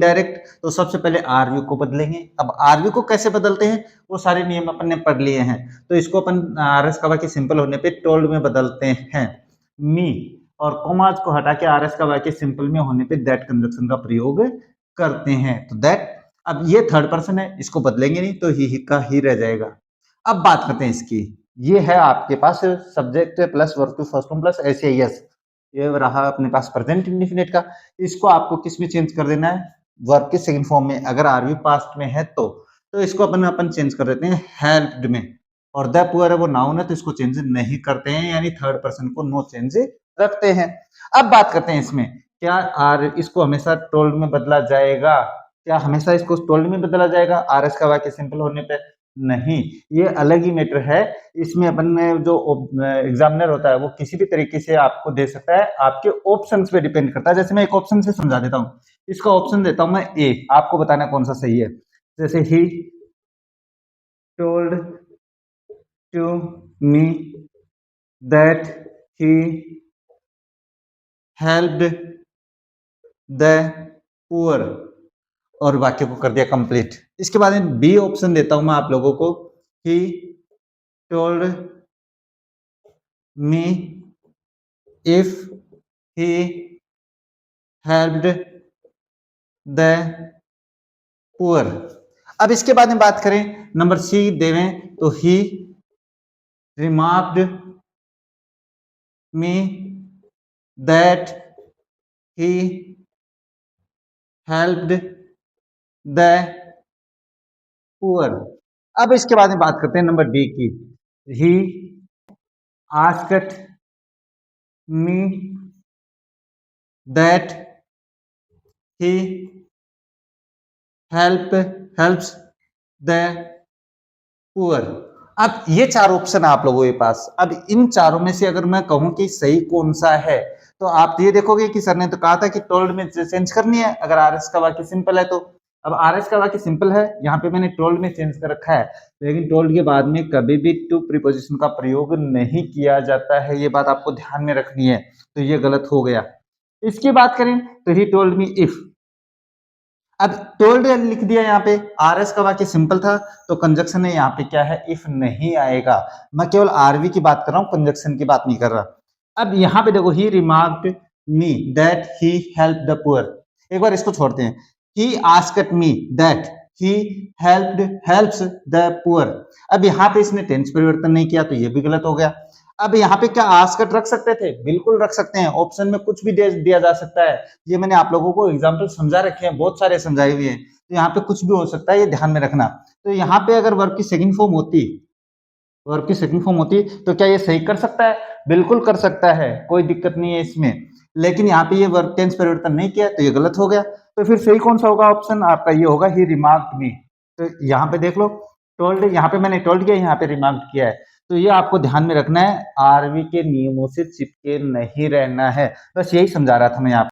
Indirect, तो सबसे पहले आरवी को बदलेंगे। अब आरवी को कैसे बदलते हैं वो सारे नियम अपन ने पढ़ लिए हैं, तो इसको अपन आरएस का वाक्य सिंपल होने पे टोल्ड में बदलते हैं। मी और कोमाज को हटा के आरएस का वाक्य सिंपल में होने पे दैट कंजक्शन का प्रयोग करते हैं। तो दैट, अब ये थर्ड पर्सन है, इसको बदलेंगे नहीं तो ही का ही रह जाएगा। अब बात करते हैं इसकी, ये है आपके पास subject plus verb to first form plus SS, ये रहा अपने पास प्रेजेंट इंडेफिनिट का। इसको आपको किस में चेंज कर देना है, वर्ब के सेकंड फॉर्म में, अगर आरवी पास्ट में है तो इसको अपन चेंज कर देते हैं हेल्प्ड में। और द पुअर है वो नाउन है तो इसको चेंज नहीं करते हैं, यानी थर्ड पर्सन को नो चेंज रखते हैं। अब बात करते हैं इसमें, क्या आर इसको हमेशा टोल्ड में बदला जाएगा, क्या हमेशा इसको टोल्ड में बदला जाएगा आरएस का वाक्य सिंपल होने पे? नहीं, ये अलग ही मैटर है। इसमें अपन ने जो एग्जामिनर होता है वो किसी भी तरीके से आपको दे सकता है, आपके ऑप्शंस पे डिपेंड करता है। जैसे मैं एक ऑप्शन से समझा देता हूँ, इसका ऑप्शन देता हूं मैं ए, आपको बताना कौन सा सही है। जैसे he told to me that he helped the poor, और वाक्य को कर दिया कंप्लीट। इसके बाद में बी ऑप्शन देता हूं मैं आप लोगों को, he told me if he helped the poor. अब इसके बाद में बात करें नंबर सी देवें तो he remarked me that he helped the poor. अब इसके बाद में बात करते हैं नंबर डी की, ही asked me that he helps the poor. अब ये चार ऑप्शन है आप लोगों के पास। अब इन चारों में से अगर मैं कहूं कि सही कौन सा है, तो आप ये देखोगे कि सर ने तो कहा था कि टोल्ड में चेंज करनी है अगर आरएस का वाक्य सिंपल है तो। अब आरएस का वाक्य सिंपल है, यहाँ पे मैंने टोल्ड में चेंज कर रखा है, लेकिन टोल्ड के बाद में कभी भी टू प्रीपोजिशन का प्रयोग नहीं किया जाता है, ये बात आपको ध्यान में रखनी है, तो ये गलत हो गया। इसकी बात करें तो ही टोल्ड मी इफ, अब टोल्ड लिख दिया, यहाँ पे आरएस का वाक्य सिंपल था तो कंजक्शन है यहाँ पे क्या है, इफ नहीं आएगा। मैं केवल आरवी की बात कर रहा हूँ, कंजक्शन की बात नहीं कर रहा। अब यहाँ पे देखो, he remarked me that he helped the poor, एक बार इसको छोड़ते हैं, he asked me that he helps the poor. अब यहाँ पे इसने टेंस परिवर्तन नहीं किया तो ये भी गलत हो गया। अब यहाँ पे क्या आस्क्ड रख सकते थे? बिल्कुल रख सकते हैं, ऑप्शन में कुछ भी दिया जा सकता है। ये मैंने आप लोगों को एग्जाम्पल समझा रखे हैं, बहुत सारे समझाए हुए हैं, तो यहाँ पे कुछ भी हो सकता है, ये ध्यान में रखना। तो यहाँ पे अगर वर्ब की सेकंड फॉर्म होती तो क्या ये सही कर सकता है? बिल्कुल कर सकता है, कोई दिक्कत नहीं है इसमें। लेकिन यहाँ पे ये वर्ब टेंस परिवर्तन नहीं किया तो ये गलत हो गया। तो फिर सही कौन सा होगा? ऑप्शन आपका ये होगा, ही रिमार्क्ड मी। तो यहाँ पे देख लो, टोल्ड, यहाँ पे मैंने टोल्ड किया, यहाँ पे रिमार्क्ड किया है, तो ये आपको ध्यान में रखना है, आरवी के नियमों से चिपके नहीं रहना है। बस यही समझा रहा था मैं यहाँ पे।